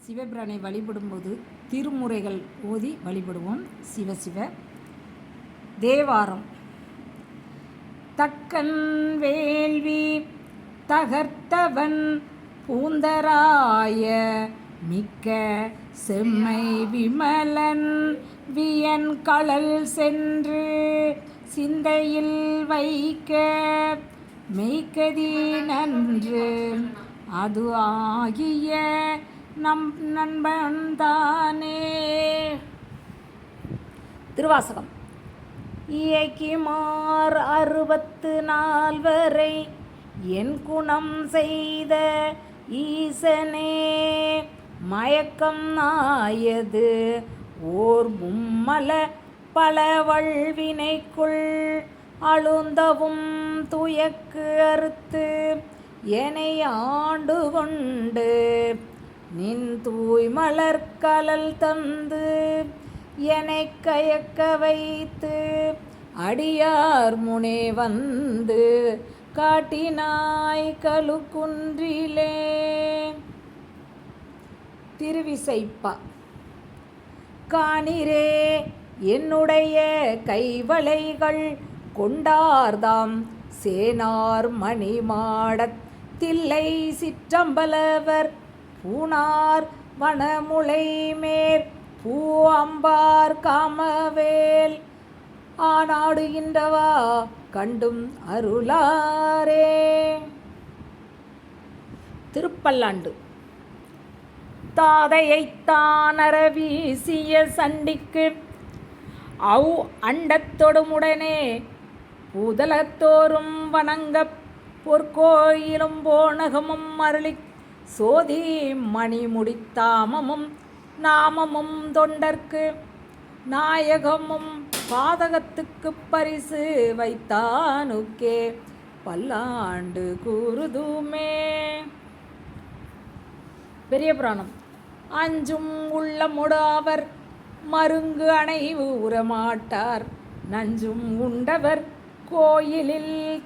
சிவபிரானை வழிபடும்போது திருமுறைகள் ஓதி வழிபடுவோம். சிவ சிவ. தேவாரம். தக்கன் வேள்வி தகர்த்தவன் பூந்தராய மிக்க செம்மை விமலன் வியன் களல் சென்று சிந்தையில் வைக்க மெய்க்கதி நன்று அது ஆகிய நம் நண்பன்தானே. திருவாசகம். இயக்கிமார் 64 என் குணம் செய்த ஈசனே மயக்கம் ஆயது ஓர் மும்மல பல வல்வினைக்குள் அழுந்தவும் துயக்கு அறுத்து என்னை ஆண்டு கொண்டு நின் தூய் மலர்கலல் தந்து என்னை கயக்க வைத்து அடியார் முனே வந்து காட்டினாய் கழுக்குன்றிலே. திருவிசைப்பா. காணிரே என்னுடைய கைவளைகள் கொண்டார்தாம் சேனார் மணிமாடத் தில்லை சிற்றம்பலவர் பூனார் வனமுலை மேற் பூ அம்பார் காமவேல் ஆனாடுகின்றவா கண்டும் அருளாரே. திருப்பல்லாண்டு. தாதையைத்தான் வீசிய சண்டிக்கு அவ் அண்டத்தொடுமுடனே பூதலத்தோறும் வணங்க பொற்கோயிலும் போனகமும் அருளி சோதி மணிமுடித்தாமமும் நாமமும் தொண்டர்க்கு நாயகமும் பாதகத்துக்கு பரிசு வைத்தானுக்கே பல்லாண்டு கூறுதுமே. பெரிய புராணம். அஞ்சும் உள்ளமுடு அவர் மருங்கு அணைவு உறமாட்டார் நஞ்சும் உண்டவர் கோயிலில்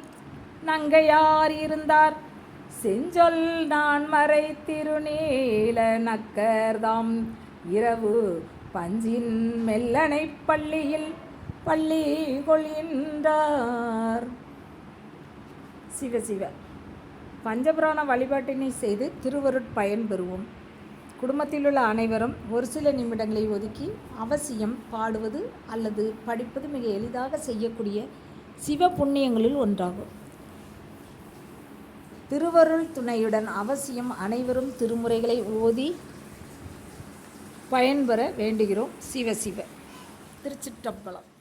நங்கையார் இருந்தார் செஞ்சொல் நான் மறை திருநீல நக்கர்தாம் இரவு பஞ்சின் மெல்லனை பள்ளியில் பள்ளி கொள்கின்றார். சிவ சிவ. பஞ்சபுராண வழிபாட்டினை செய்து திருவருட்பயன் பெறுவோம். குடும்பத்தில் உள்ள அனைவரும் ஒரு சில நிமிடங்களை ஒதுக்கி அவசியம் பாடுவது அல்லது படிப்பது மிக எளிதாக செய்யக்கூடிய சிவ புண்ணியங்களில் ஒன்றாகும். திருவருள் துணையுடன் அவசியம் அனைவரும் திருமுறைகளை ஓதி பயன்பெற வேண்டுகிறோம். சிவ சிவ. திருச்சிற்றம்பலம்.